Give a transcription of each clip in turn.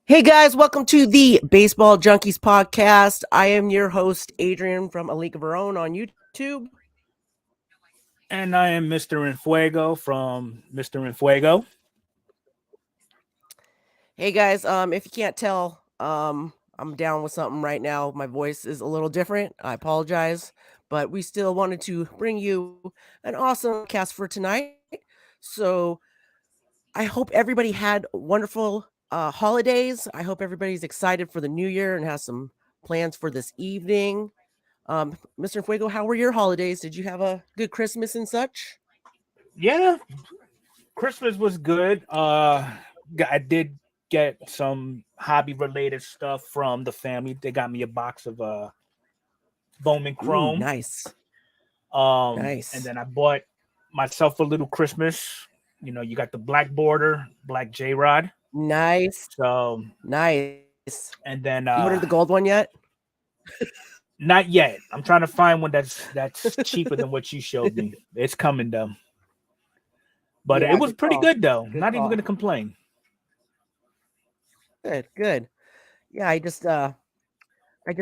Hey guys, welcome to the Baseball Junkies podcast. I am your host, Adrian from A League of Our Own on YouTube. And I am Mr. Infuego from Mr. Infuego. Hey guys, if you can't tell, I'm down with something right now. My voice is a little different. I apologize, but we still wanted to bring you an awesome cast for tonight. So I hope everybody had wonderful holidays. I hope everybody's excited for the new year and has some plans for this evening. Mr. Fuego, how were your holidays? Did you have a good Christmas and such? Yeah, Christmas was good. I did get some hobby related stuff from the family. They got me a box of Bowman Ooh, Chrome. nice. And Nice. then I bought myself a little Christmas. You know, you got the black border, black J Rod. Nice. So Nice. and then You ordered the gold one yet? not yet. I'm trying to find one that's cheaper than what you showed me. It's coming though. But Yeah, it was good pretty call. good though. Good Not even call. gonna complain. Good. Yeah, I just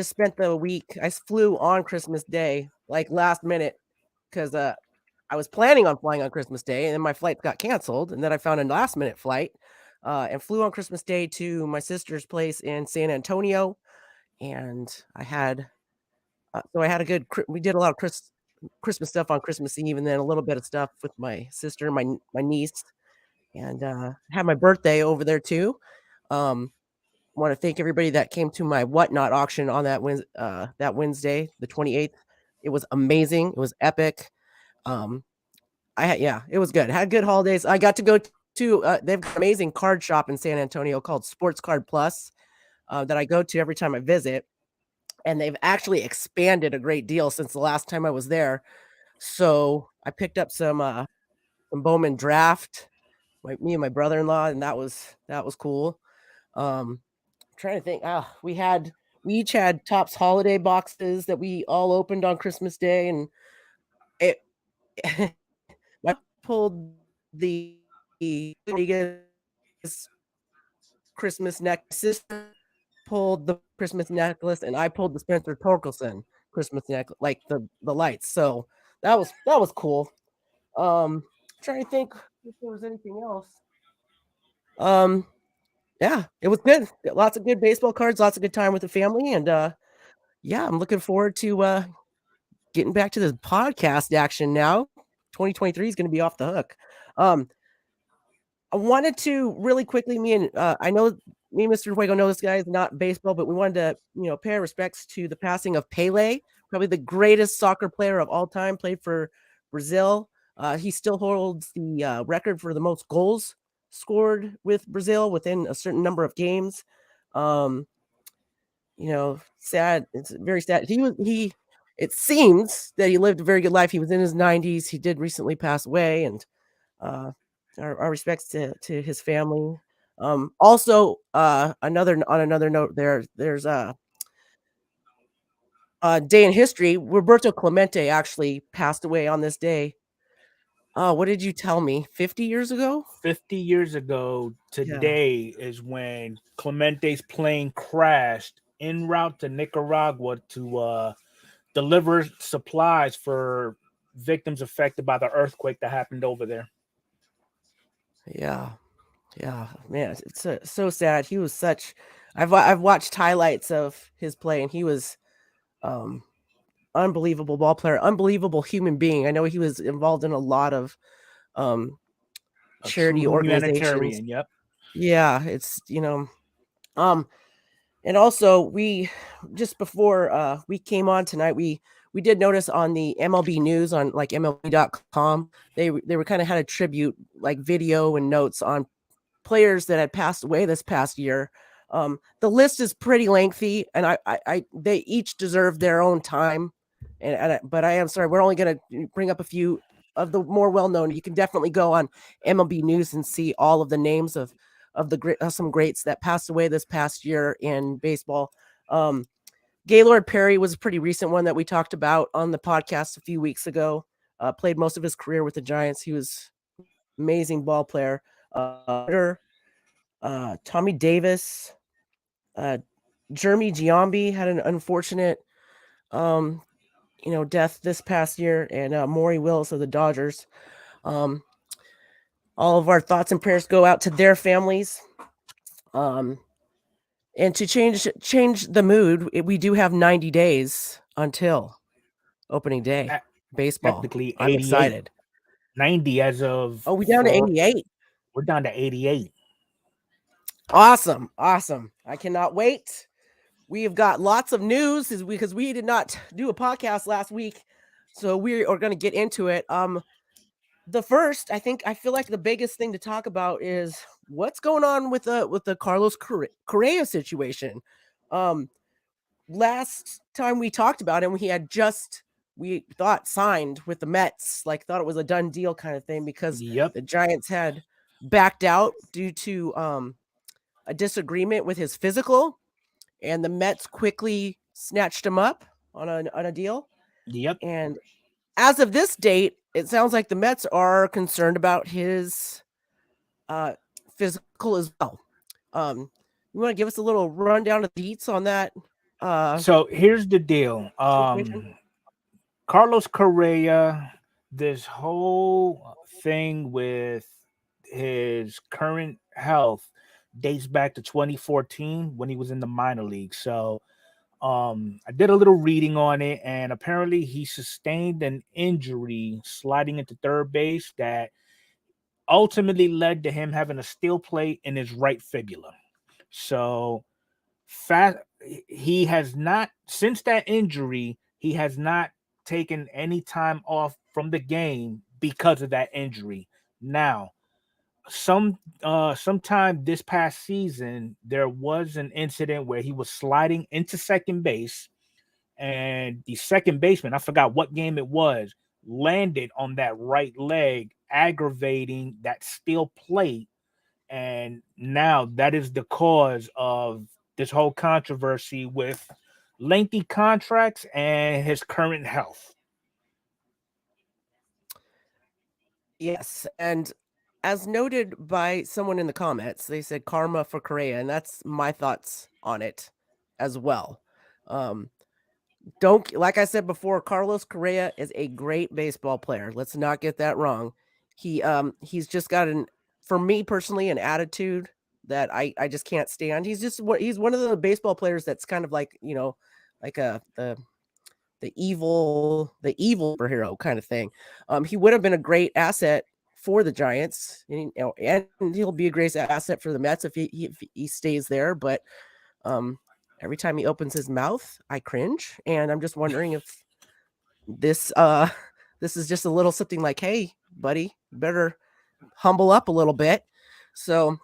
spent the week. I flew on Christmas Day, like last minute, because I was planning on flying on Christmas Day, and then my flight got canceled, and then I found a last minute flight, and flew on Christmas Day to my sister's place in San Antonio, and I had a good. We did a lot of Christmas stuff on Christmas Eve, and then a little bit of stuff with my sister, my niece, and had my birthday over there too. Um, Want to thank everybody that came to my whatnot auction on that Wednesday, the 28th. It was amazing. It was epic. Um, it was good. Had good holidays. I got to go to they've got an amazing card shop in San Antonio called Sports Card Plus that I go to every time I visit, and they've actually expanded a great deal since the last time I was there. So I picked up some Bowman draft, me and my brother-in-law, and that was cool. Trying to think. We each had Topps holiday boxes that we all opened on Christmas Day, and it I pulled the Vegas Christmas necklace. Sister pulled the Christmas necklace, and I pulled the Spencer Torkelson Christmas necklace, like the lights. So that was cool. Trying to think if there was anything else. Um, yeah, it was good. Lots of good baseball cards, lots of good time with the family, and yeah, I'm looking forward to getting back to the podcast action now. 2023 is going to be off the hook. Um, I wanted to really quickly, I know me and Mr. Fuego know this guy is not baseball, but we wanted to, pay our respects to the passing of Pele, probably the greatest soccer player of all time, played for Brazil. He still holds the record for the most goals scored with Brazil within a certain number of games. Um, sad. It's very sad. It seems that he lived a very good life. He was in his 90s. He did recently pass away, and uh, our respects to his family. Also, another note, there's a day in history. Roberto Clemente actually passed away on this day. Oh, what did you tell me? 50 years ago? 50 years ago Yeah. today is when Clemente's plane crashed en route to Nicaragua to deliver supplies for victims affected by the earthquake that happened over there. Yeah. Yeah, man, it's so sad. He was such. I've watched highlights of his play, and he was um, unbelievable ball player, unbelievable human being. I know he was involved in a lot of um, A true charity organizations. humanitarian. Yep. Yeah, it's um, and also we just before we came on tonight, we did notice on the MLB news on like MLB.com, they were kind of had a tribute like video and notes on players that had passed away this past year. The list is pretty lengthy, and they each deserve their own time. But I am sorry, we're only going to bring up a few of the more well known. You can definitely go on MLB News and see all of the names of some greats that passed away this past year in baseball. Gaylord Perry was a pretty recent one that we talked about on the podcast a few weeks ago. Played most of his career with the Giants. He was amazing ball player. Tommy Davis. Jeremy Giambi had an unfortunate, um, death this past year, and Maury Wills of the Dodgers. Um, all of our thoughts and prayers go out to their families. Um, and to change the mood, we do have 90 days until opening day A- baseball. Technically I'm 88, excited. 90 as of Oh, we down to for 88. we're down to 88. Awesome, awesome. I cannot wait. We have got lots of news because we did not do a podcast last week, so we are going to get into it. The first, I feel like the biggest thing to talk about is what's going on with the Carlos Correa situation. Um, Last time we talked about him, he had just we thought signed with the Mets, like thought it was a done deal kind of thing because Yep, the Giants had backed out due to a disagreement with his physical, and the Mets quickly snatched him up on a deal. yep, And as of this date, it sounds like the Mets are concerned about his uh, physical as well. You want to give us a little rundown of the deets on that So here's the deal. situation? Carlos Correa, this whole thing with his current health dates back to 2014 when he was in the minor league. So I did a little reading on it, and apparently he sustained an injury sliding into third base that ultimately led to him having a steel plate in his right fibula. So fast he has not, since that injury, he has not taken any time off from the game because of that injury. Now, sometime this past season, there was an incident where he was sliding into second base, and the second baseman, I forgot what game it was, landed on that right leg, aggravating that steel plate, and now that is the cause of this whole controversy with lengthy contracts and his current health. Yes, and as noted by someone in the comments, they said karma for Correa, and that's my thoughts on it as well. Um, don't like I said before, Carlos Correa is a great baseball player. Let's not get that wrong. He's just got an for me personally an attitude that I just can't stand. He's one of the baseball players that's kind of like, like the evil superhero kind of thing. He would have been a great asset for the Giants, and he'll be a great asset for the Mets if he stays there. But um, every time he opens his mouth, I cringe, and I'm just wondering if this uh this is just a little something like, hey, buddy, better humble up a little bit. So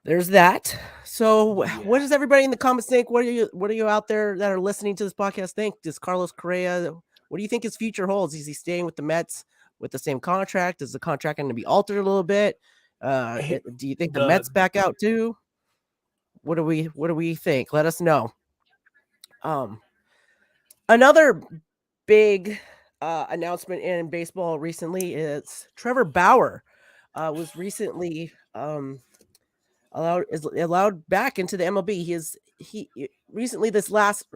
there's that. So, what Yeah. does everybody in the comments think? What are you out there that are listening to this podcast think? Does Carlos Correa? What do you think his future holds? Is he staying with the Mets with the same contract? Is the contract going to be altered a little bit? Do you think the The Mets back out too? What do we think? Let us know. Um, Another big announcement in baseball recently is Trevor Bauer was recently allowed back into the MLB. He recently this last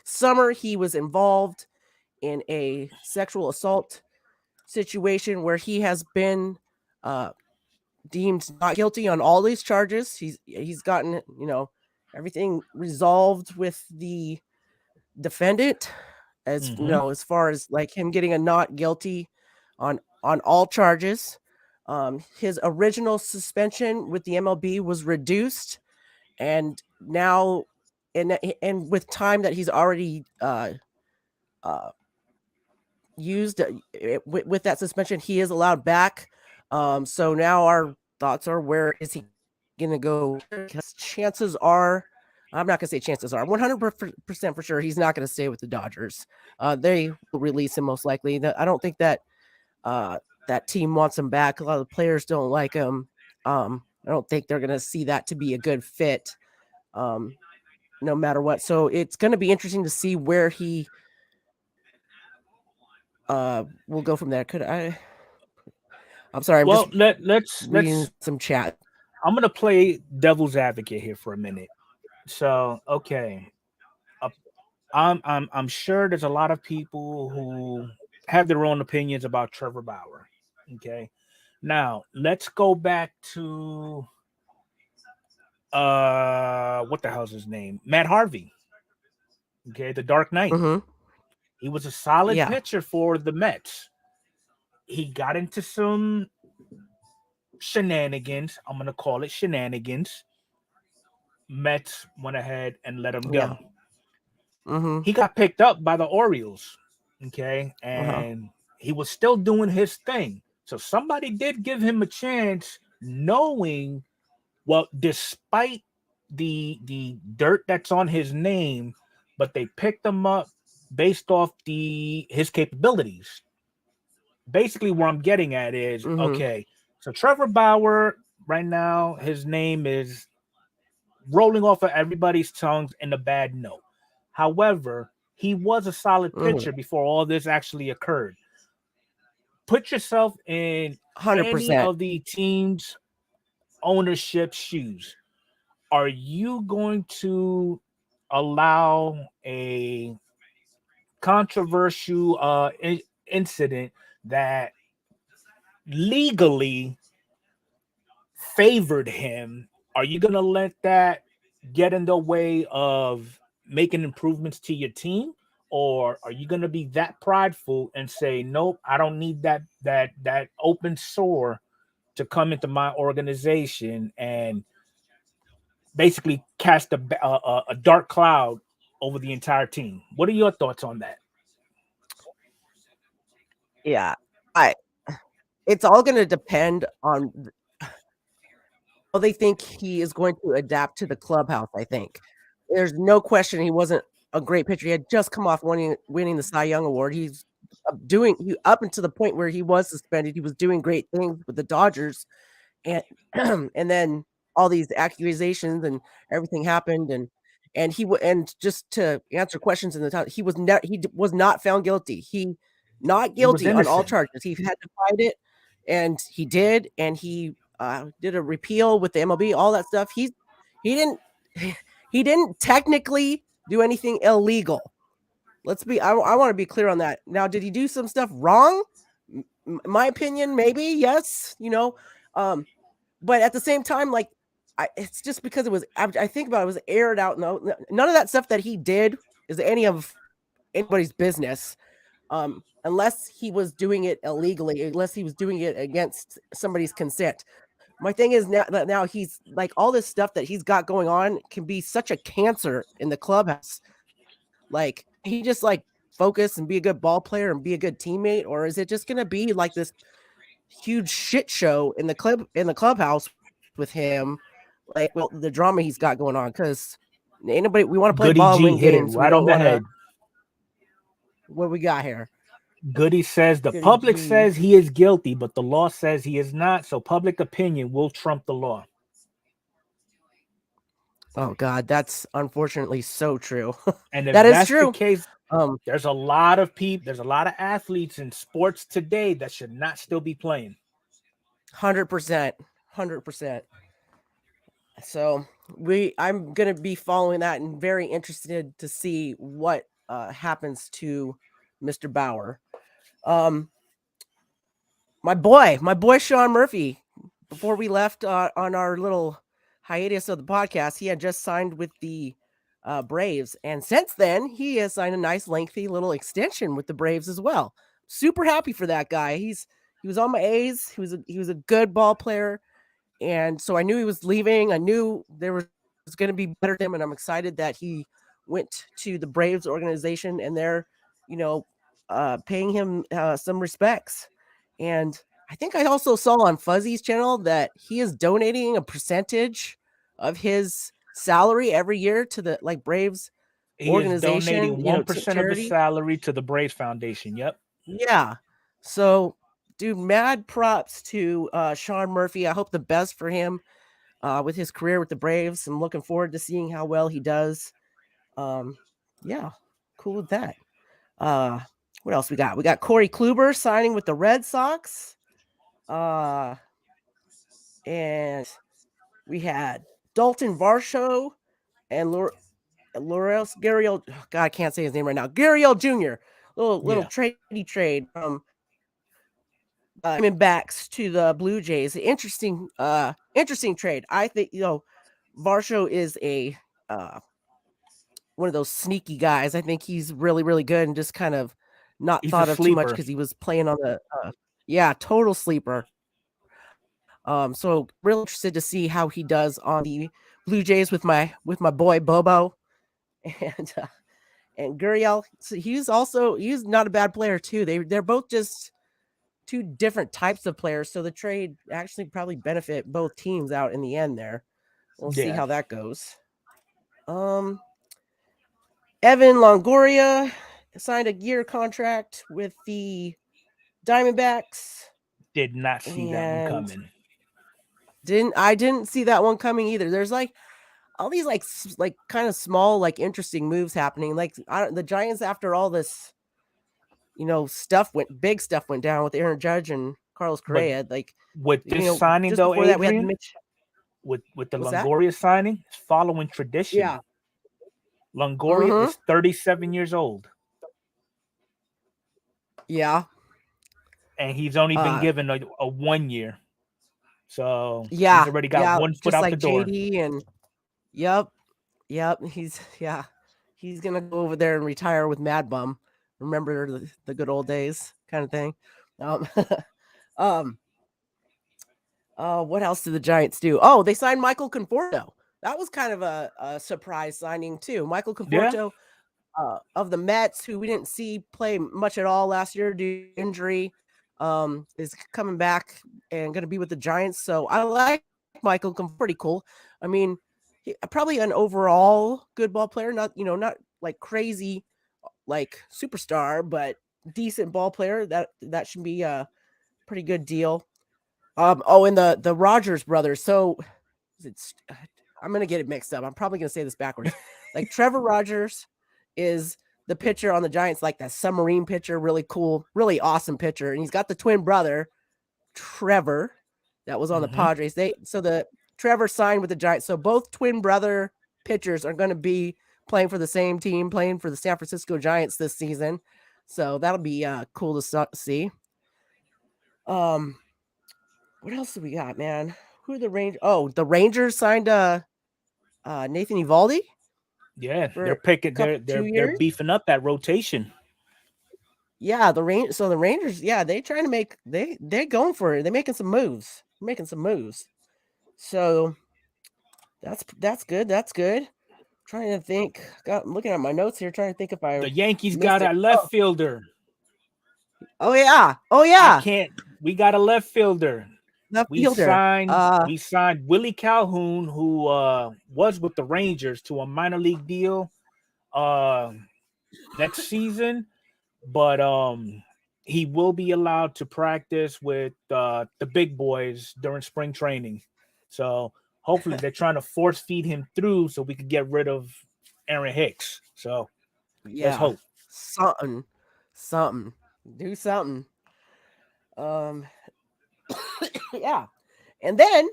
summer he was involved in a sexual assault situation where he has been uh, deemed not guilty on all these charges. He's gotten everything resolved with the defendant, as mhm. as far as like him getting a not guilty on all charges. His original suspension with the MLB was reduced, and now, and with time that he's already uh, used with that suspension, he is allowed back. So now our thoughts are, where is he going to go? Because chances are, I'm not going to say chances are, 100% for sure, he's not going to stay with the Dodgers. They will release him most likely. I don't think uh, that team wants him back. A lot of the players don't like him. I don't think they're going to see that to be a good fit, um, no matter what. So it's going to be interesting to see where he will go from there. I'm sorry, I'm just Well, let's reading some chat. I'm gonna play devil's advocate here for a minute. So okay, uh, I'm sure there's a lot of people who have their own opinions about Trevor Bauer. Okay, now let's go back to what the hell's his name? Matt Harvey. Okay, the Dark Knight. Mm-hmm. He was a solid Yeah. pitcher for the Mets. He got into some shenanigans. I'm gonna call it shenanigans. Mets went ahead and let him Yeah. go. Mm-hmm. He got picked up by the Orioles. Okay, Uh-huh. and he was still doing his thing. So somebody did give him a chance, knowing, well, despite the dirt that's on his name, but they picked him up based off the his capabilities. Basically, where I'm getting at is Mm-hmm. okay. So Trevor Bauer, right now, his name is rolling off of everybody's tongues in a bad note. However, he was a solid Mm-hmm. pitcher before all this actually occurred. Put yourself in any 100%. of the team's ownership shoes. Are you going to allow a controversial incident that legally favored him? Are you going to let that get in the way of making improvements to your team? Or are you going to be that prideful and say, nope, I don't need that open sore to come into my organization and basically cast a dark cloud over the entire team? What are your thoughts on that? Yeah. I It's all going to depend on how they think he is going to adapt to the clubhouse, I think. There's no question he wasn't a great pitcher. He had just come off winning the Cy Young Award. He's doing he up until the point where he was suspended, he was doing great things with the Dodgers, and and then all these accusations and everything happened, and just to answer questions in the time, was not found guilty. He not He was guilty on all innocent. charges. He had to fight it, and he did, and he did a repeal with the MLB, all that stuff. He didn't he didn't technically do anything illegal. I want to be clear on that. Now, did he do some stuff wrong? My opinion, maybe yes. Um, but at the same time, like, it's just because I think about it, was aired out. No, none of that stuff that he did is any of anybody's business. Unless he was doing it illegally, unless he was doing it against somebody's consent. My thing is now he's like, all this stuff that he's got going on can be such a cancer in the clubhouse. Like, he just like focus and be a good ball player and be a good teammate, or is it just going to be like this huge shit show in the clubhouse with him? Like, well, the drama he's got going on, because anybody, we want to play Goody ball and G win hit it games. We right don't on the want to. head. What we got here? Goody says the Goody public G. says he is guilty, but the law says he is not. So public opinion will trump the law. Oh God, that's unfortunately so true. And if That is that's the true. case, Um, there's a lot of people, there's a lot of athletes in sports today that should not still be playing. 100%, 100%. So I'm gonna be following that and very interested to see what happens to Mr. Bauer. Um, my boy Sean Murphy. Before we left on our little hiatus of the podcast, he had just signed with the Braves, and since then he has signed a nice lengthy little extension with the Braves as well. Super happy for that guy. He was on my A's. He was a good ball player, and so I knew he was leaving. I knew there was going to be better than him, and I'm excited that he went to the Braves organization, and they're, you know, paying him some respects. And I think I also saw on Fuzzy's channel that he is donating a percentage of his salary every year to the like Braves He is organization, donating you know, 1% of his charity. salary to the Braves Foundation. Yep. Yeah. So, dude, mad props to Sean Murphy. I hope the best for him with his career with the Braves. I'm looking forward to seeing how well he does. Um, yeah, cool with that. Uh, what else we got? We got Corey Kluber signing with the Red Sox. And we had Dalton Varsho and Gurriel. God, I can't say his name right now. Gurriel Jr. Little Yeah. trading trade from Diamondbacks to the Blue Jays. Interesting trade. I think Varsho is a one of those sneaky guys. I think he's really, really good and just kind of not He's a thought of too much sleeper. because he was playing on the total sleeper. So really interested to see how he does on the Blue Jays with my boy Bobo and Gurriel. So he's not a bad player too. They're both just two different types of players. So the trade actually probably benefit both teams out in the end there. We'll see how that goes. Evan Longoria signed a year contract with the Diamondbacks. Did not see that one coming. Didn't see that one coming either. There's like all these like kind of small like interesting moves happening. Like the Giants, after all this, big stuff went down with Aaron Judge and Carlos Correa. Like with this signing just though, before Adrian, that we had Mitch. with the Longoria signing, it's following tradition. Yeah. Longoria is 37 years old. Yeah. And he's only been given a 1 year. So he's already got one foot out the door. JD and yep. He's gonna go over there and retire with Mad Bum. Remember the good old days kind of thing. What else did the Giants do? Oh, they signed Michael Conforto. That was kind of a surprise signing too. Michael Conforto of the Mets, who we didn't see play much at all last year due to injury, is coming back and going to be with the Giants. So I like Michael. Pretty cool. I mean, probably an overall good ball player. Not like crazy, like superstar, but decent ball player. That should be a pretty good deal. And the Rogers brothers. So I'm going to get it mixed up. I'm probably going to say this backwards. Like Trevor Rogers is the pitcher on the Giants, like that submarine pitcher, really cool, really awesome pitcher. And he's got the twin brother, Trevor, that was on the Padres. The Trevor signed with the Giants. So both twin brother pitchers are going to be playing for the same team, playing for the San Francisco Giants this season. So that'll be cool to see. What else do we got, man? Who are the Rangers? Oh, the Rangers signed Nathan Eovaldi. Yeah, they're picking. They're beefing up that rotation. Yeah, the Rangers. Yeah, they trying to make they're going for it. They're making some moves. So that's good. That's good. Trying to think. I'm looking at my notes here, trying to think if the Yankees got a left fielder. Oh yeah. We got a left fielder. We signed Willie Calhoun, who was with the Rangers, to a minor league deal next season, but he will be allowed to practice with the big boys during spring training. So hopefully they're trying to force feed him through so we could get rid of Aaron Hicks. So let's hope. Something. Do something. Yeah. And then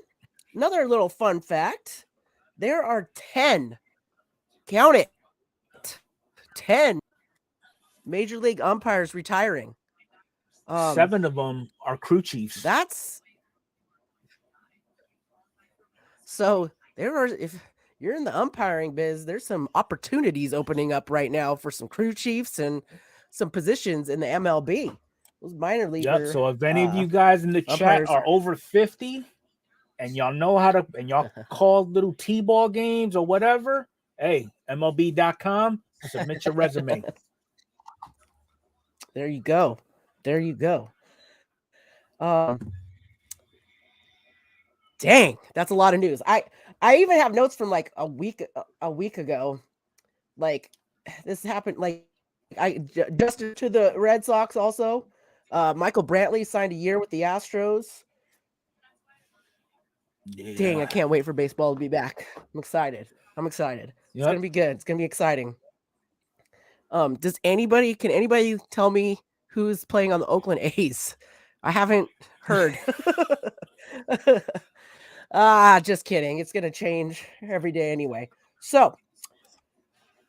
another little fun fact, there are 10, count it, 10 major league umpires retiring. 7 of them are crew chiefs. So if you're in the umpiring biz, there's some opportunities opening up right now for some crew chiefs and some positions in the MLB. Those minor league. Yep. So if any of you guys in the chat are over 50 and y'all know how to, and y'all call little T-ball games or whatever, hey, MLB.com, submit your resume. There you go. Dang, that's a lot of news. I even have notes from like a week ago. Like this happened. Like I adjusted to the Red Sox also. Michael Brantley signed a year with the Astros. Yeah. Dang, I can't wait for baseball to be back. I'm excited. It's gonna be good. It's gonna be exciting. Can anybody tell me who's playing on the Oakland A's? I haven't heard. Just kidding. It's gonna change every day anyway. So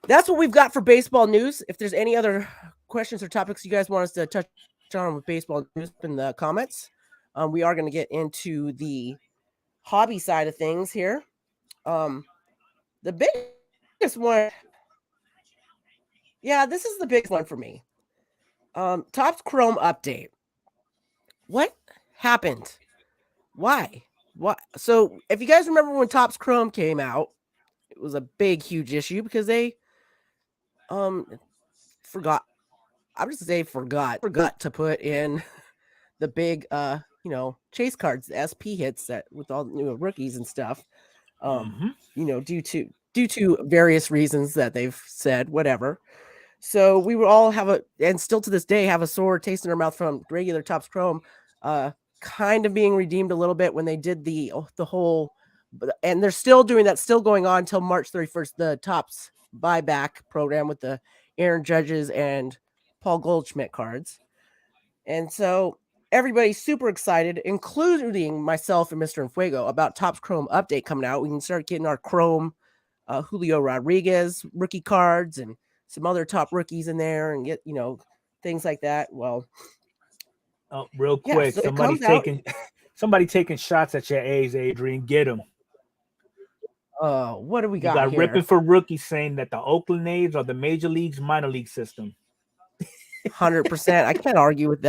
that's what we've got for baseball news. If there's any other questions or topics you guys want us to touch on with baseball news in the comments, we are going to get into the hobby side of things here. The biggest one, yeah, this is the biggest one for me. Topps Chrome update. What happened? Why? What? So, if you guys remember when Topps Chrome came out, it was a big, huge issue because they forgot. I'm just say forgot to put in the big chase cards, the SP hits that with all rookies and stuff. Due to various reasons that they've said, whatever. So we will all have and still to this day have a sore taste in our mouth from regular Topps Chrome, kind of being redeemed a little bit when they did the whole, and they're still doing that, still going on until March 31st, the Topps buyback program with the Aaron Judges and Paul Goldschmidt cards. And so everybody's super excited, including myself and Mr. Infuego, about Topps Chrome update coming out. We can start getting our Chrome Julio Rodriguez rookie cards and some other top rookies in there and get, things like that. Well, real quick, so somebody taking shots at your A's, Adrian. Get them. What do we got? You got here? ripping for rookies saying that the Oakland A's are the major leagues minor league system. 100%. I can't argue with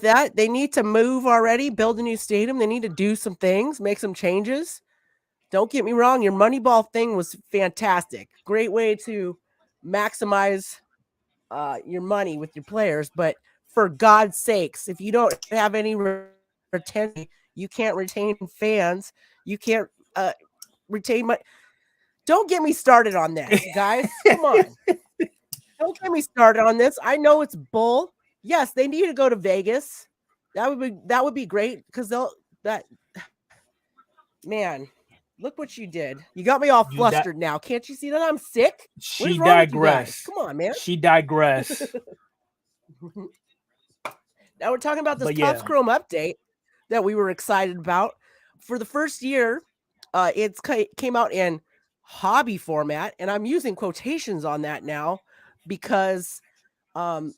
that. They need to move already, build a new stadium. They need to do some things, make some changes. Don't get me wrong. Your Moneyball thing was fantastic. Great way to maximize your money with your players. But for God's sakes, if you don't have any retention, you can't retain fans. You can't retain money. Don't get me started on this, guys. Come on. Don't get me started on this. I know it's bull. Yes, they need to go to Vegas. That would be great because man, look what you did. You got me all flustered now. Can't you see that I'm sick? She digressed. Come on, man. She digressed. Now we're talking about this Topps Chrome update that we were excited about. For the first year, it came out in hobby format, and I'm using quotations on that now because all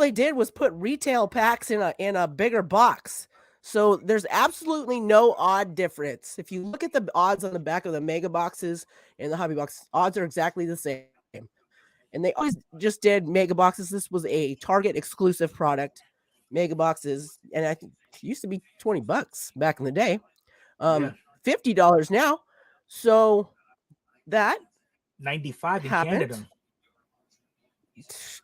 they did was put retail packs in a bigger box. So there's absolutely no odd difference. If you look at the odds on the back of the mega boxes and the hobby box, odds are exactly the same. And they always just did mega boxes. This was a Target exclusive product, mega boxes, and I think it used to be $20 back in the day. $50 now. So that 95 in happened. Canada.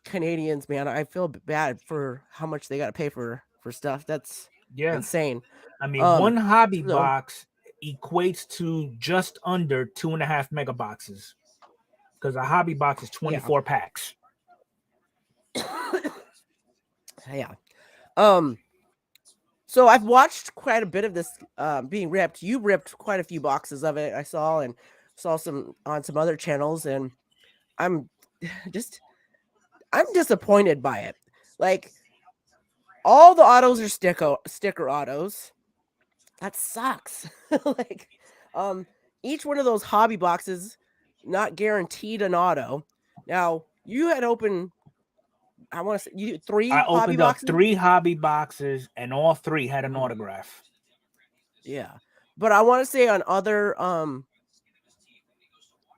Canadians, man, I feel bad for how much they got to pay for stuff. That's insane. I mean, one hobby box equates to just under 2.5 mega boxes because a hobby box is 24 packs. Yeah. So I've watched quite a bit of this being ripped. You ripped quite a few boxes of it, I saw, and saw some on some other channels, and I'm disappointed by it. Like, all the autos are sticker autos. That sucks. Like, each one of those hobby boxes not guaranteed an auto. Now, you had opened, I want to say, you 3 I hobby opened boxes? up 3 hobby boxes, and all 3 had an autograph. Yeah, but I want to say on other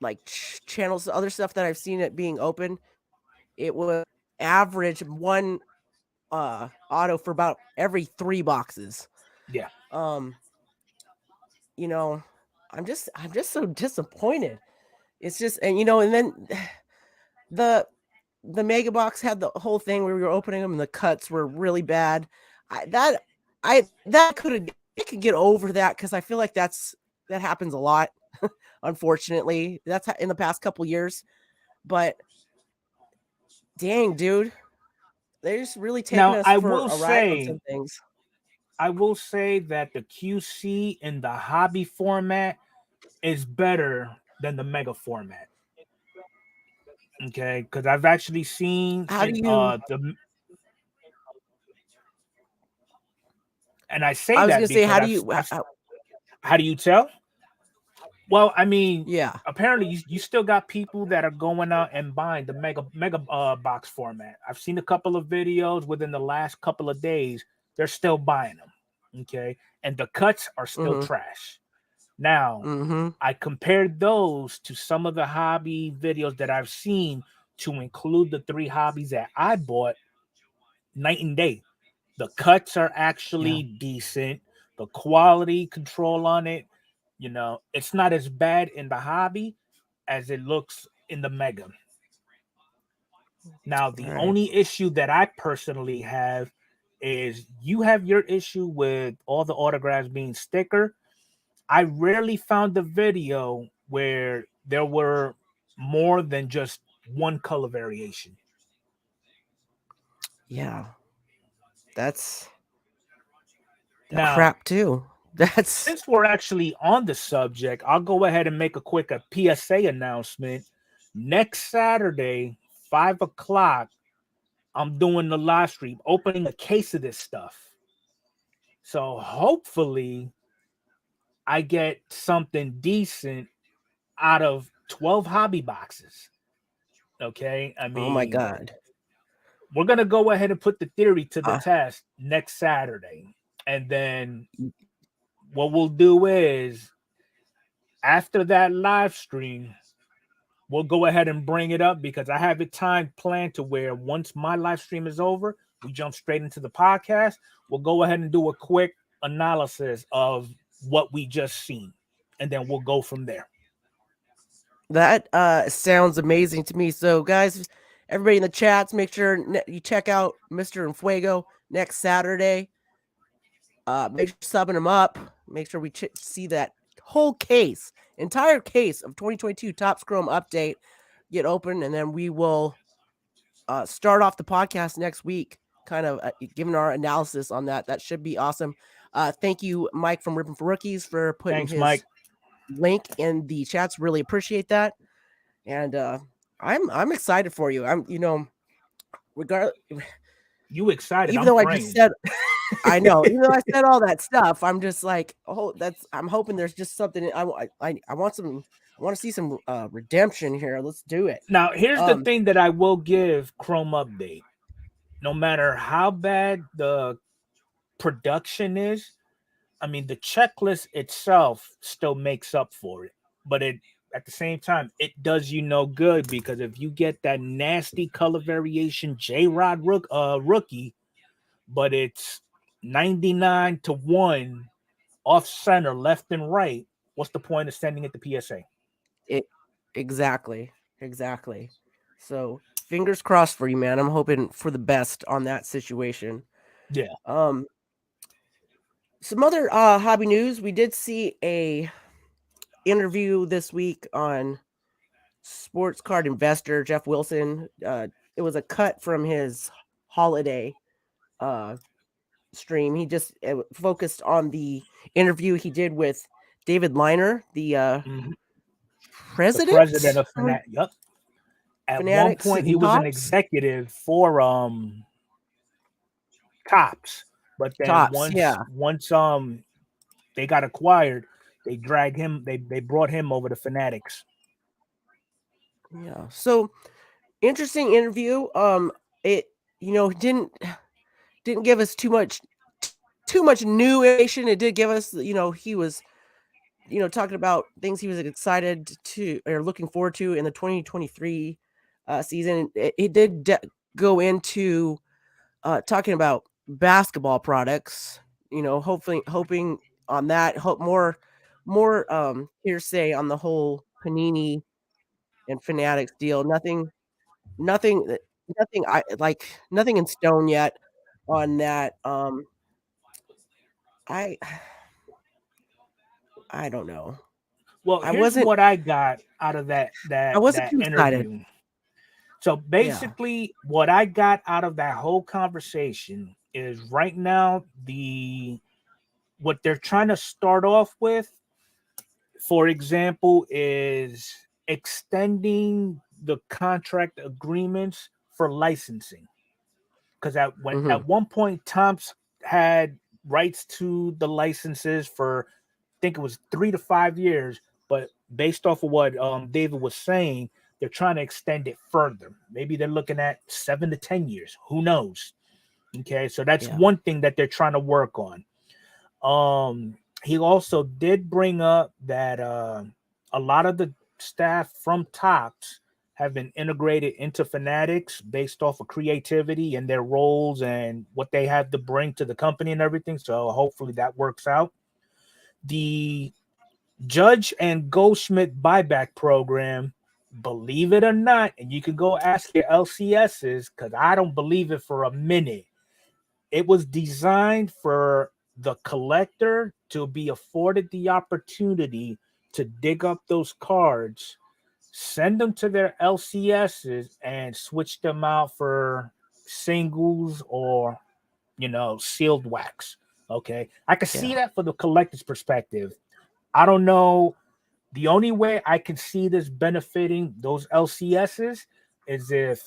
like channels, other stuff that I've seen it being open, it was average 1 auto for about every 3 boxes. Yeah. I'm just so disappointed. It's just, and and then the mega box had the whole thing where we were opening them and the cuts were really bad. I could get over that because I feel like that happens a lot. Unfortunately, that's in the past couple years. But dang, dude, they're just really taking us for a ride on some things. I will say that the QC in the hobby format is better than the mega format. Okay, because I've actually seen and I say that because say, how do you tell? Well, I mean, Yeah. apparently you still got people that are going out and buying the mega box format. I've seen a couple of videos within the last couple of days. They're still buying them. Okay, and the cuts are still Mm-hmm. trash. Now, Mm-hmm. I compared those to some of the hobby videos that I've seen to include the 3 hobbies that I bought. Night and day. The cuts are Yeah. actually decent. The quality control on it, it's not as bad in the hobby as it looks in the mega. Now, All the right. only issue that I personally have is you have your issue with all the autographs being sticker. I rarely found a video where there were more than just one color variation. Yeah. That's Now, crap too. That's since we're actually on the subject, I'll go ahead and make a PSA announcement. Next Saturday, 5 o'clock, I'm doing the live stream, opening a case of this stuff. So hopefully, I get something decent out of 12 hobby boxes. Okay. I oh my mean, god. we're going to go ahead and put the theory to the Uh, test next Saturday. And then what we'll do is after that live stream, we'll go ahead and bring it up because I have it timed planned to where once my live stream is over, we jump straight into the podcast. We'll go ahead and do a quick analysis of what we just seen, and then we'll go from there. that sounds amazing to me. So guys, everybody in the chats, make sure you check out Mr. Infuego next Saturday. Make sure subbing him up. Make sure we see that whole case, entire case of 2022 Top Scrum update get open, and then we will start off the podcast next week, kind of giving our analysis on that. That should be awesome. Thank you, Mike from Ripping for Rookies, for putting Thanks, Mike. his link in the chats. Really appreciate that, and I'm excited for you. I'm regard You excited? even I'm though I just praying. said I know, even though I said all that stuff, I'm just like, oh, I'm hoping there's just something. I want some. I want to see some redemption here. Let's do it. Now, here's the thing that I will give Chrome Update. No matter how bad the production is, I mean, the checklist itself still makes up for it, but it at the same time it does you no good because if you get that nasty color variation J Rod rookie, but it's 99-1 off center, left and right, what's the point of sending it to PSA? It exactly. So fingers crossed for you, man. I'm hoping for the best on that situation. Yeah. Some other hobby news. We did see a interview this week on Sports Card Investor Geoff Wilson. It was a cut from his holiday stream. He just focused on the interview he did with David Liner, the The president president of Fanatics. Yep. At one Fanatics point, he and was an Tops. executive for Tops, but then Tops, yeah. once they got acquired, they dragged him. They brought him over to Fanatics. Yeah. So interesting interview. It didn't give us too much new information. It did give us, he was, talking about things he was excited to or looking forward to in the 2023 season. It did go into talking about basketball products. Hoping on that. Hope more hearsay on the whole Panini and Fanatics deal. Nothing, nothing in stone yet on that. I I don't know. Well, I here's wasn't what I got out of that I wasn't too excited. interview. So Yeah. basically, what I got out of that whole conversation is right now what they're trying to start off with, for example, is extending the contract agreements for licensing. Because at one point, Tom's had rights to the licenses for I think it was 3 to 5 years, but based off of what David was saying, they're trying to extend it further. Maybe they're looking at 7 to 10 years. Who knows? Okay, so that's one thing that they're trying to work on. He also did bring up that a lot of the staff from Tops have been integrated into Fanatics based off of creativity and their roles and what they have to bring to the company and everything. So hopefully that works out. The Judge and Goldschmidt buyback program, believe it or not, and you can go ask your LCSs because I don't believe it for a minute. It was designed for the collector to be afforded the opportunity to dig up those cards, send them to their LCSs, and switch them out for singles or, sealed wax. Okay. I can see that for the collector's perspective. I don't know. The only way I can see this benefiting those LCSs is if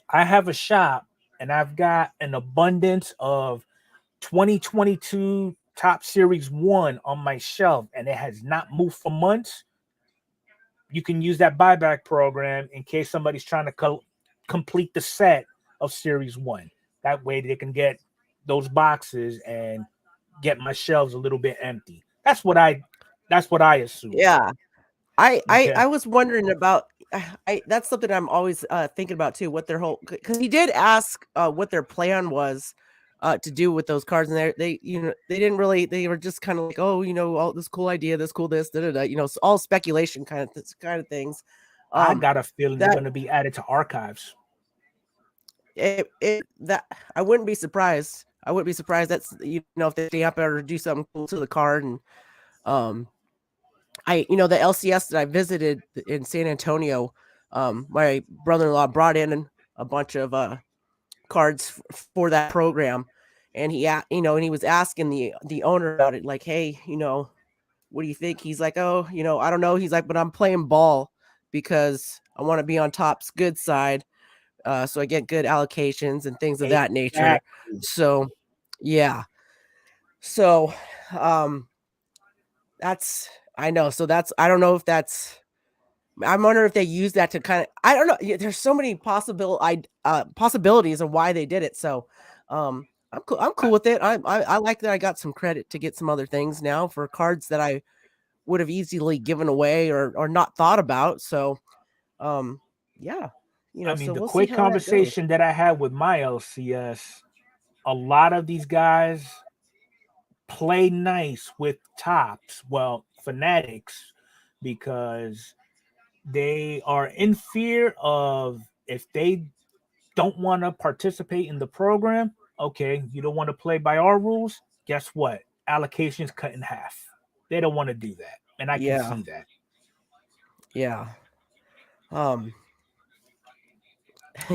I have a shop and I've got an abundance of 2022 Top Series 1 on my shelf and it has not moved for months. You can use that buyback program in case somebody's trying to complete the set of Series 1. That way they can get those boxes and get my shelves a little bit empty. That's what I assume. Yeah. I was wondering about that's something I'm always thinking about too, what their whole, because he did ask what their plan was to do with those cards, and they they didn't really, they were just kind of like, oh, all this cool idea, this cool this, all speculation kind of things. I got a feeling they're going to be added to archives. That I wouldn't be surprised. I wouldn't be surprised that's if they stamp it or do something cool to the card. And the LCS that I visited in San Antonio, my brother-in-law brought in a bunch of cards for that program, and he and he was asking the owner about it, like, hey, what do you think? He's like, oh, I don't know. He's like, but I'm playing ball because I want to be on Top's good side, so I get good allocations and things of that nature. So yeah, so that's, I know. So that's, I don't know if that's, I'm wondering if they use that to kind of, I don't know. There's so many possibilities of why they did it. So I'm cool with it. I like that I got some credit to get some other things now for cards that I would have easily given away or not thought about. So yeah. I mean, so the we'll quick see how conversation that I had with my LCS, a lot of these guys play nice with Tops, well, Fanatics, because they are in fear of, if they don't want to participate in the program, okay, you don't want to play by our rules, guess what? Allocations cut in half. They don't want to do that. And I can see that. Yeah.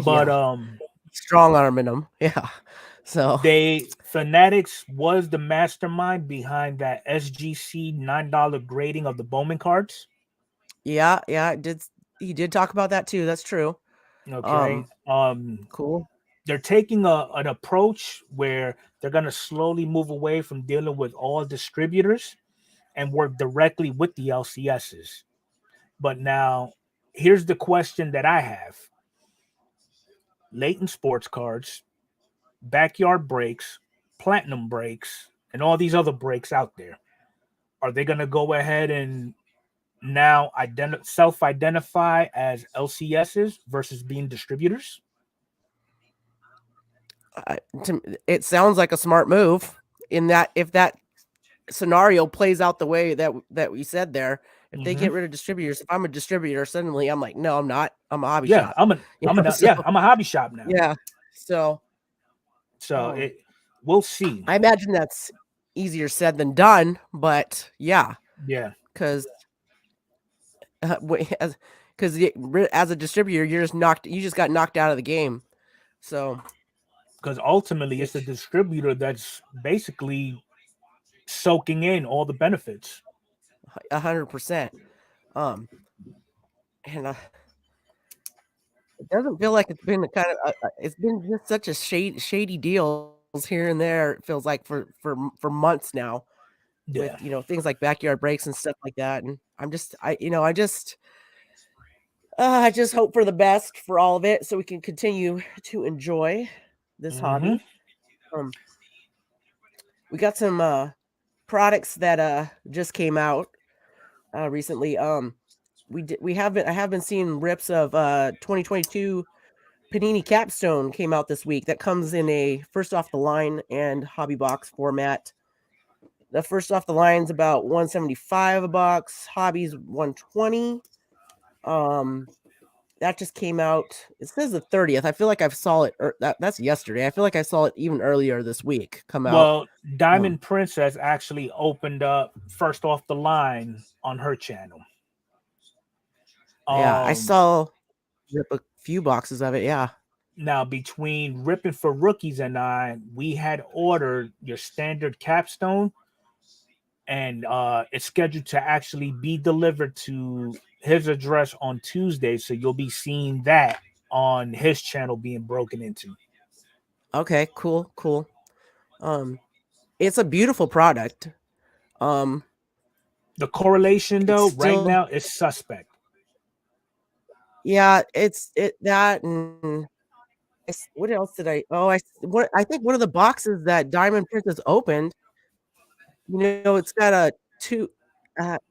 But strong arming them. Yeah. So Fanatics was the mastermind behind that SGC $9 grading of the Bowman cards. Yeah, he did talk about that too. That's true. Okay. Cool. They're taking an approach where they're going to slowly move away from dealing with all distributors and work directly with the LCSs. But now, here's the question that I have. Latent sports cards, backyard breaks, platinum breaks, and all these other breaks out there. Are they going to go ahead and now self-identify as LCSs versus being distributors? It sounds like a smart move in that if that scenario plays out the way that we said there, if they get rid of distributors, if I'm a distributor, suddenly I'm like, no, I'm not. I'm a hobby shop. I'm a hobby shop now. Yeah. So we'll see. I imagine that's easier said than done, but yeah. Yeah. Because as a distributor, you just got knocked out of the game. So because ultimately it's the distributor that's basically soaking in all the benefits. 100%. And it doesn't feel like it's been it's been just such a shady deals here and there. It feels like for months now. with Yeah. things like backyard breaks and stuff like that. And I just hope for the best for all of it so we can continue to enjoy this Mm-hmm. hobby. We got some products that just came out recently. I have been seeing rips of 2022 Panini Capstone came out this week. That comes in a first off the line and hobby box format. The first off the line's about 175 a box, hobbies 120. That just came out. It says the 30th. I feel like I saw it that's yesterday. I feel like I saw it even earlier this week come out. Well, Diamond Princess actually opened up first off the line on her channel. Yeah, I saw a few boxes of it. Yeah. Now, between Ripping for Rookies and I, we had ordered your standard Capstone, and it's scheduled to actually be delivered to his address on Tuesday. So you'll be seeing that on his channel being broken into. Okay, cool. It's a beautiful product. The correlation, It's though, right still now is suspect. yeah, it's that and what else did I think one of the boxes that Diamond Princess opened, it's got a two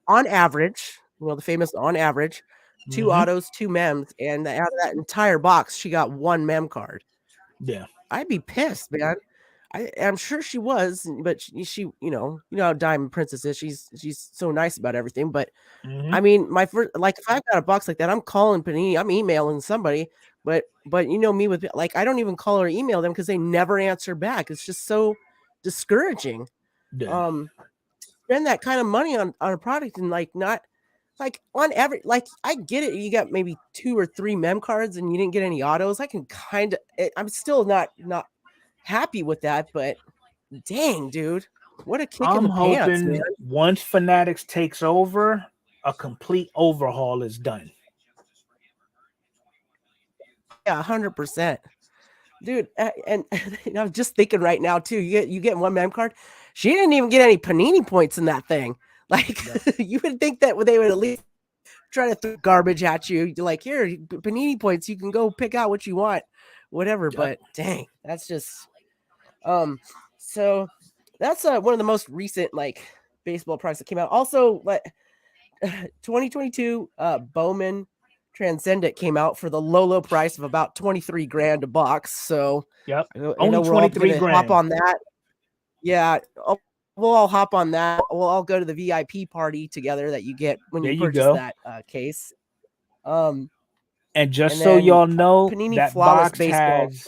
on average, the famous on average, two Mm-hmm. autos, two mems, and out of that entire box, she got one mem card. Yeah. I'd be pissed, man. I'm sure she was, but she how Diamond Princess is. She's so nice about everything. But Mm-hmm. I mean, my first if I've got a box like that, I'm calling Panini. I'm emailing somebody. But me with I don't even call or email them because they never answer back. It's just so discouraging. Yeah. Spend that kind of money on a product and not on every I get it. You got maybe 2 or 3 mem cards and you didn't get any autos. I can I'm still not happy with that, but dang, dude, what a kick in I'm the pants, man. hoping once Fanatics takes over, a complete overhaul is done. Yeah, 100%. Dude, and I was just thinking right now too. You get one mem card. She didn't even get any Panini points in that thing. You would think that they would at least try to throw garbage at you. You're like, here, Panini points. You can go pick out what you want, whatever. Yep. But dang, that's just So that's one of the most recent baseball products that came out. Also, 2022 Bowman Transcendent came out for the low price of about 23 grand a box. So Yep. we're Only all 23 gonna grand. hop on that. Yeah, we'll all hop on that. We'll all go to the VIP party together that you get when There you you purchase go. that case. And just And so then y'all know, Panini that Flawless box Baseball. has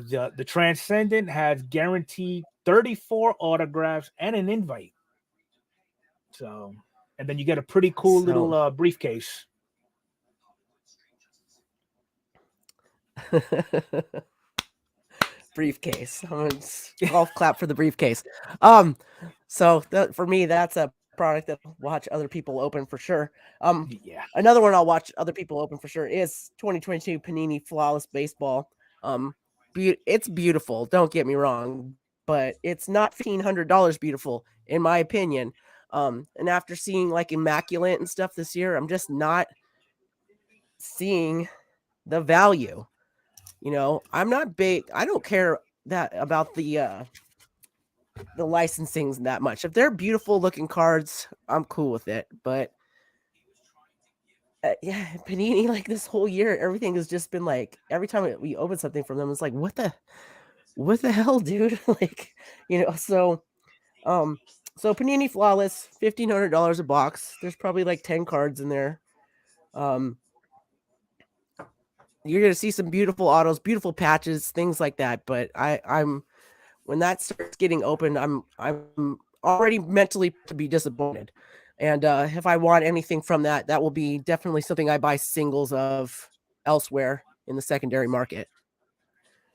the Transcendent has guaranteed 34 autographs and an invite. So, and then you get a pretty cool little briefcase. Briefcase. Golf clap for the briefcase. So for me, that's a product that I'll watch other people open for sure. Yeah. Another one I'll watch other people open for sure is 2022 Panini Flawless Baseball. It's beautiful. Don't get me wrong, but it's not $1,500 beautiful in my opinion. And after seeing Immaculate and stuff this year, I'm just not seeing the value. I'm not big. I don't care about the licensing that much. If they're beautiful looking cards, I'm cool with it. But yeah, Panini this whole year, everything has just been every time we open something from them, it's what the hell, dude? So so Panini Flawless, $1,500 a box. There's probably 10 cards in there. You're gonna see some beautiful autos, beautiful patches, things like that. But I'm when that starts getting open, I'm already mentally to be disappointed. And if I want anything from that, that will be definitely something I buy singles of elsewhere in the secondary market.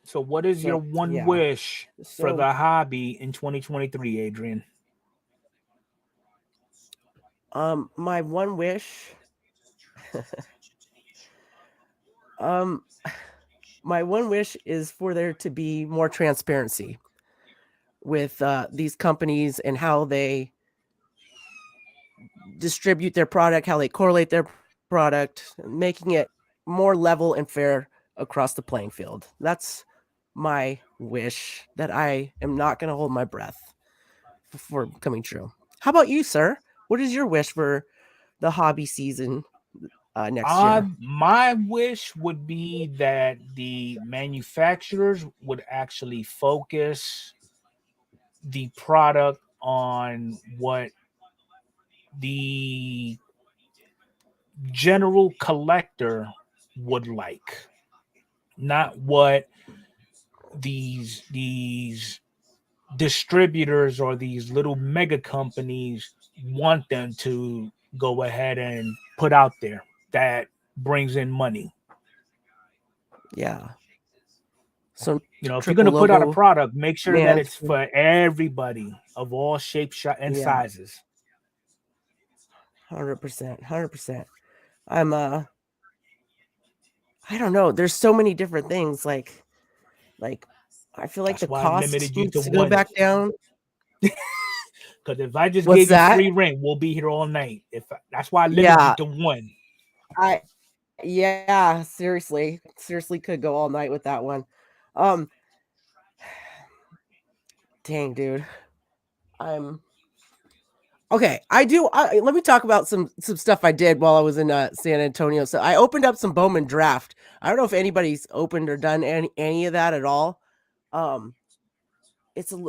So, what is your one wish for the hobby in 2023, Adrian? My one wish. My one wish is for there to be more transparency. with these companies and how they distribute their product, how they correlate their product, making it more level and fair across the playing field. That's my wish that I am not going to hold my breath for coming true. How about you, sir? What is your wish for the hobby season next year? My wish would be that the manufacturers would actually focus the product on what the general collector would like, not what these distributors or these little mega companies want them to go ahead and put out there that brings in money. Yeah. So If you're going triple to put out a logo product, make sure that man. it's for everybody of all shapes and Yeah. sizes. 100%. 100%. I'm I don't know. There's so many different things like I feel like That's the why I cost limited you to needs to go one. back down. Because if I just What's gave you that? free ring, we'll be here all night. That's why I limited you Yeah. to one. Yeah, seriously. Seriously could go all night with that one. Um dang, dude. I'm okay. Let me talk about some stuff I did while I was in San Antonio. So I opened up some Bowman draft. I don't know if anybody's opened or done any of that at all. Um it's a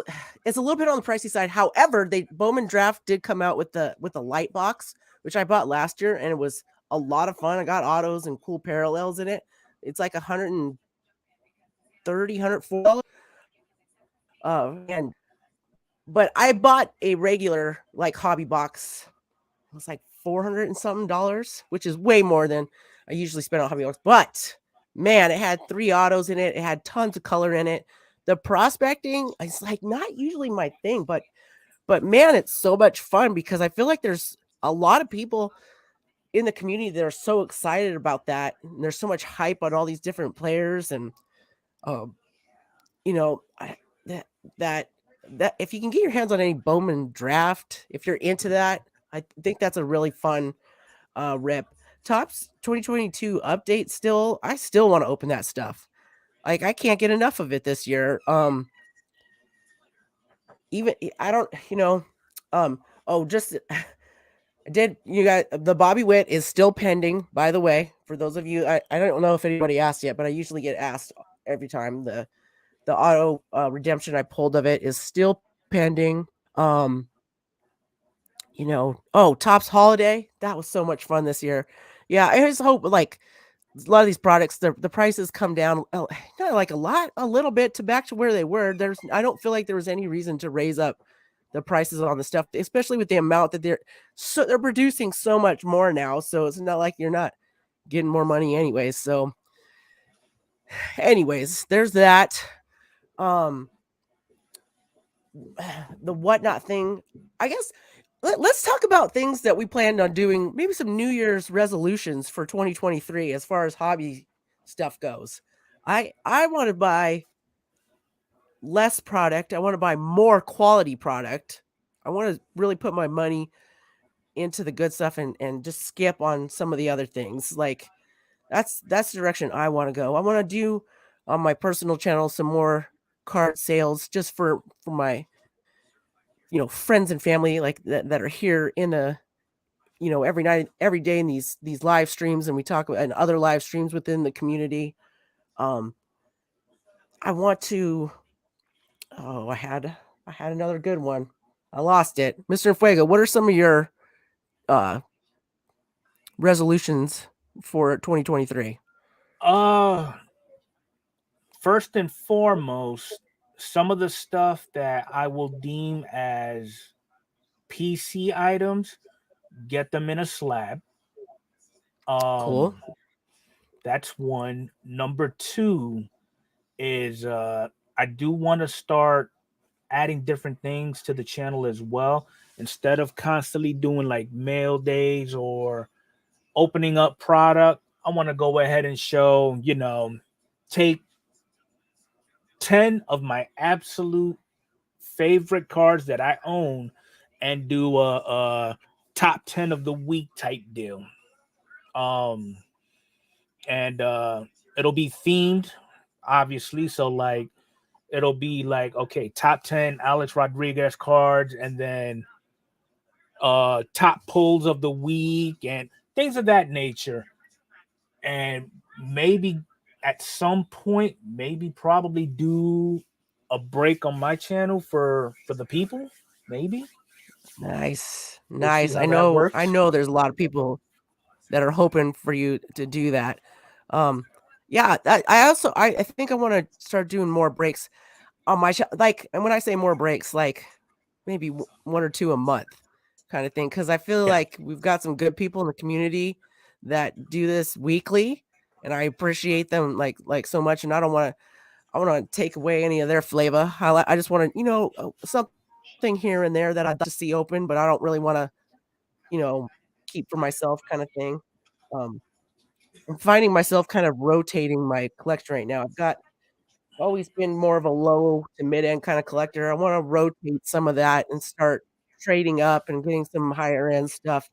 it's a little bit on the pricey side. However, Bowman draft did come out with the light box, which I bought last year, and it was a lot of fun. I got autos and cool parallels in it. It's like 130, 140. And but I bought a regular like hobby box. It was like 400 and something dollars, which is way more than I usually spend on hobby box. But man, it had 3 autos in it. It had tons of color in it. The prospecting is like not usually my thing, but man, it's so much fun because I feel like there's a lot of people in the community that are so excited about that. And there's so much hype on all these different players, and um, you know, that that if you can get your hands on any Bowman draft, if you're into that, I think that's a really fun rip. Topps 2022 update still, I still want to open that stuff. Like I can't get enough of it this year. Even I don't, just did you got the Bobby Witt is still pending, by the way. For those of you, I don't know if anybody asked yet, but I usually get asked every time. The auto redemption I pulled of it is still pending. Um, Topps Holiday, that was so much fun this year. Yeah, I just hope like a lot of these products, the prices come down, not like a little bit to back to where they were. I don't feel like there was any reason to raise up the prices on the stuff, especially with the amount that they're producing so much more now. So it's not like you're not getting more money anyways. So, anyways, there's that. Um, the whatnot thing, I guess. Let's talk about things that we planned on doing, maybe some New Year's resolutions for 2023 as far as hobby stuff goes. I want to buy less product. I want to buy more quality product. I want to really put my money into the good stuff and just skip on some of the other things. Like that's the direction I want to go. I want to do on my personal channel some more card sales just for my friends and family like that are here in every night, every day in these live streams, and we talk and other live streams within the community. I want to. Oh, I had another good one. I lost it, Mr. Fuego. What are some of your uh resolutions for 2023? First and foremost, some of the stuff that I will deem as PC items, get them in a slab. Cool. That's one. Number two is I do want to start adding different things to the channel as well. Instead of constantly doing like mail days or opening up product, I want to go ahead and show, take 10 of my absolute favorite cards that I own and do a top 10 of the week type deal. Um, and it'll be themed, obviously. So like it'll be like, okay, top 10 Alex Rodriguez cards, and then top pulls of the week and things of that nature. And maybe at some point, maybe probably do a break on my channel for the people. Maybe Nice, we'll see nice. how that I works. know there's a lot of people that are hoping for you to do that. Um, yeah, I think I want to start doing more breaks on my like, and when I say more breaks, like maybe one or two a month kind of thing, because I feel Yeah, like we've got some good people in the community that do this weekly, and I appreciate them like so much, and I want to take away any of their flavor. I just want to, something here and there that I'd like to see open, but I don't really want to, keep for myself kind of thing. Um, I'm finding myself kind of rotating my collection right now. I've got always been more of a low to mid end kind of collector. I want to rotate some of that and start trading up and getting some higher end stuff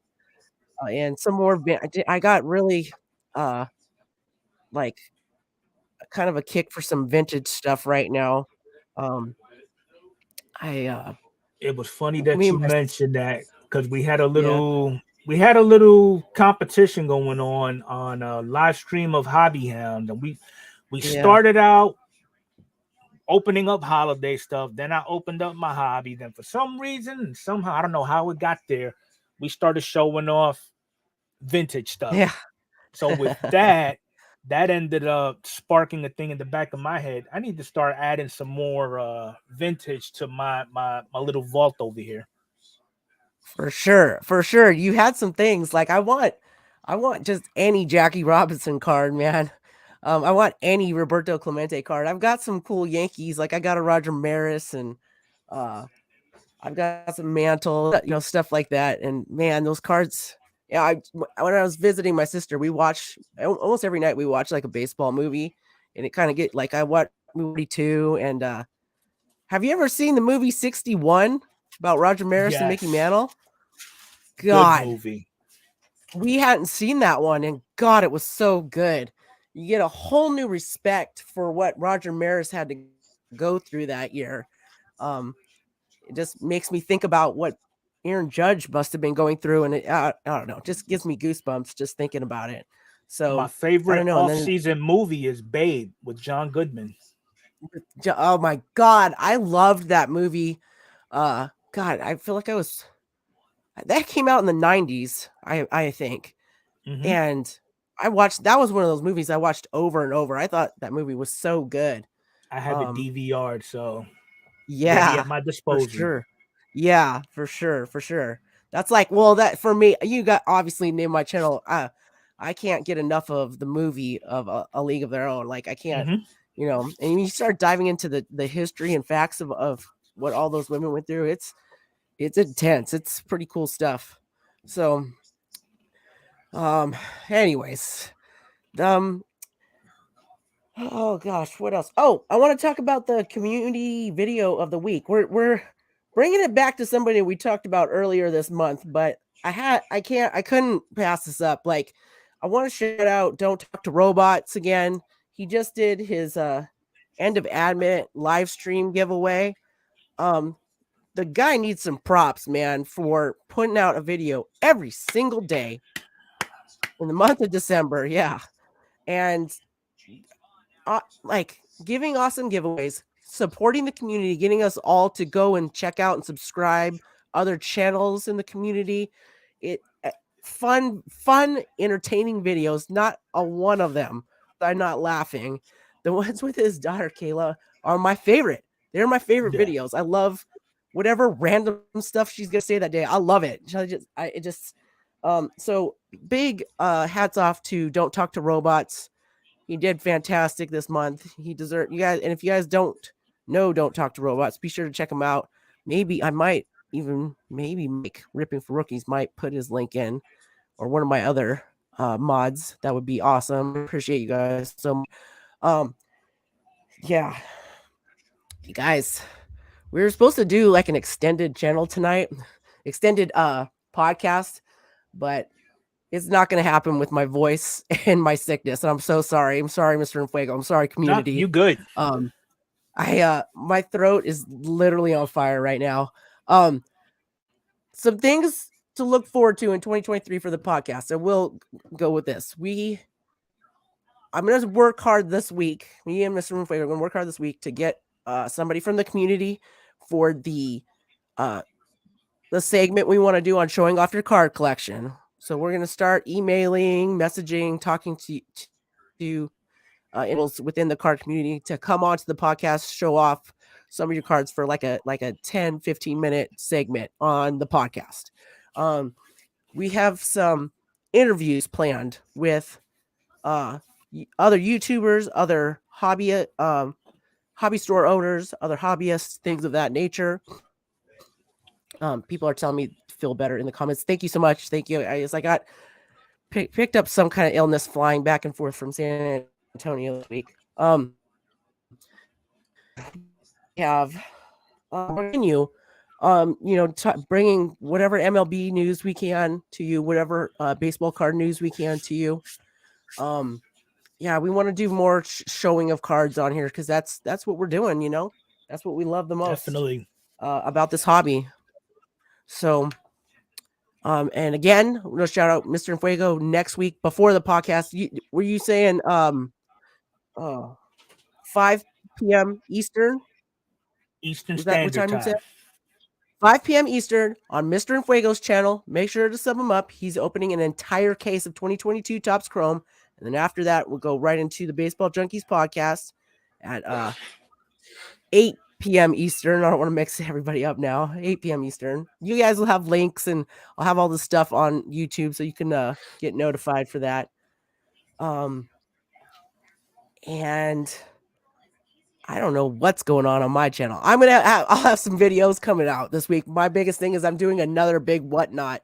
and some more. I got really uh like kind of a kick for some vintage stuff right now. Um, I it was funny that me you and my mentioned that because yeah we had a little competition going on a live stream of Hobby Hound, and we yeah started out opening up holiday stuff. Then I opened up my hobby. Then for some reason, somehow I don't know how it got there, we started showing off vintage stuff. yeah. So with that, that ended up sparking a thing in the back of my head. I need to start adding some more vintage to my little vault over here. For sure, for sure. You had some things like I want just any Jackie Robinson card, man. I want any Roberto Clemente card. I've got some cool Yankees, like I got a Roger Maris and uh I've got some Mantle, stuff like that. And man, those cards. Yeah, when I was visiting my sister, we watch almost every night. We watch like a baseball movie, and it kind of get like I watch movie two. And have you ever seen the movie 61 about Roger Maris and Mickey Yes, Mantle? good God, movie. we hadn't seen that one, and God, it was so good. You get a whole new respect for what Roger Maris had to go through that year. Um, it just makes me think about what Aaron Judge must have been going through, and I don't know, just gives me goosebumps just thinking about it. My So I favorite don't know. And then, off-season movie is Babe with John Goodman. oh my God, I loved that movie. God, I feel like that came out in the '90s, I think. Hmm. And I watched that was one of those movies I watched over and over. I thought that movie was so good. I have it Um, DVR'd, so ready at yeah, my for disposal. sure. Yeah, for sure, for sure. That's like, well, that for me, you got obviously named my channel. I can't get enough of the movie of a League of Their Own. Like I can't, Hmm. and you start diving into the history and facts of what all those women went through. It's intense. It's pretty cool stuff. So, um, anyways, um, oh gosh, what else? Oh, I want to talk about the community video of the week. We're bringing it back to somebody we talked about earlier this month, but I couldn't pass this up. Like, I want to shout out Don't Talk to Robots again. He just did his end of admit live stream giveaway. Um, the guy needs some props, man, for putting out a video every single day in the month of December. Yeah, and like giving awesome giveaways, supporting the community, getting us all to go and check out and subscribe other channels in the community. It fun, entertaining videos. Not a one of them I'm not laughing. The ones with his daughter Kayla are my favorite. They're my favorite Yeah. videos. I love whatever random stuff she's gonna say that day. I love it. It just so big hats off to Don't Talk to Robots. He did fantastic this month. He deserved you guys. And if you guys don't talk to robots, be sure to check him out. Maybe I might even maybe Mike Ripping for Rookies might put his link in or one of my other mods. That would be awesome. Appreciate you guys so much. Yeah, you guys, We were supposed to do like an extended channel tonight, extended podcast, but it's not going to happen with my voice and my sickness. And I'm so sorry. I'm sorry, Mr. Infuego. I'm sorry, No, community. you good. My throat is literally on fire right now. Some things to look forward to in 2023 for the podcast. So we'll go with this. I'm going to work hard this week. Me and Mr. Infuego are going to work hard this week to get somebody from the community for the segment we want to do on showing off your card collection. So we're going to start emailing, messaging, talking to individuals within the card community to come onto the podcast, show off some of your cards for like a 10, 15-minute segment on the podcast. We have some interviews planned with other YouTubers, other hobby store owners, other hobbyists, things of that nature. People are telling me to feel better in the comments. Thank you so much. Thank you. I got picked up some kind of illness flying back and forth from San Antonio this week. We have bringing whatever MLB news we can to you, whatever baseball card news we can to you. Yeah, we want to do more showing of cards on here because that's what we're doing. That's what we love the most. Definitely about this hobby. So, and again, I'm gonna shout out Mr. Infuego next week before the podcast. Were you saying 5 p.m. Eastern? Eastern Was that what Standard time you said? Time. 5 p.m. Eastern on Mr. Infuego's channel. Make sure to sub him up. He's opening an entire case of 2022 Topps Chrome. And then after that, we'll go right into the Baseball Junkies podcast at 8 p.m. Eastern. I don't want to mix everybody up now. 8 p.m. Eastern. You guys will have links and I'll have all this stuff on YouTube so you can get notified for that. And I don't know what's going on my channel. I'll have some videos coming out this week. My biggest thing is I'm doing another big whatnot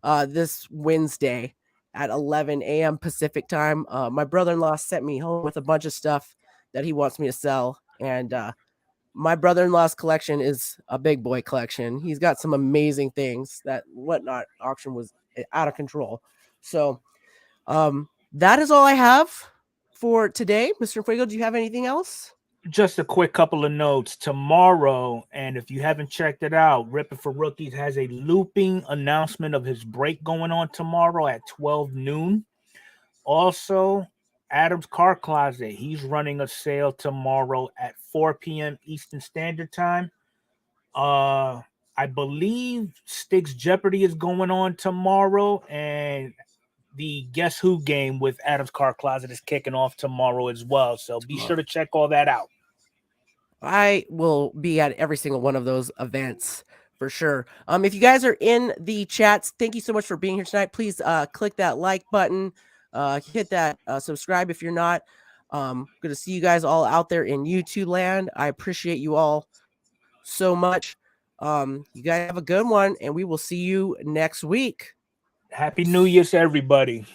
this Wednesday at 11 a.m. Pacific time. My brother-in-law sent me home with a bunch of stuff that he wants me to sell. And my brother-in-law's collection is a big boy collection. He's got some amazing things. That whatnot auction was out of control. So that is all I have for today. Mr. Fuego, do you have anything else? Just a quick couple of notes. Tomorrow, and if you haven't checked it out, Rippin' for Rookies has a looping announcement of his break going on tomorrow at 12 noon. Also, Adam's Car Closet, he's running a sale tomorrow at 4 p.m. Eastern Standard Time. I believe Sticks Jeopardy is going on tomorrow, and the Guess Who game with Adam's Car Closet is kicking off tomorrow as well. So be sure to check all that out. I will be at every single one of those events for sure. If you guys are in the chats, thank you so much for being here tonight. Please click that like button, hit that subscribe if you're not. Good to see you guys all out there in YouTube land. I appreciate you all so much. You guys have a good one, and we will see you next week. Happy New Year to everybody.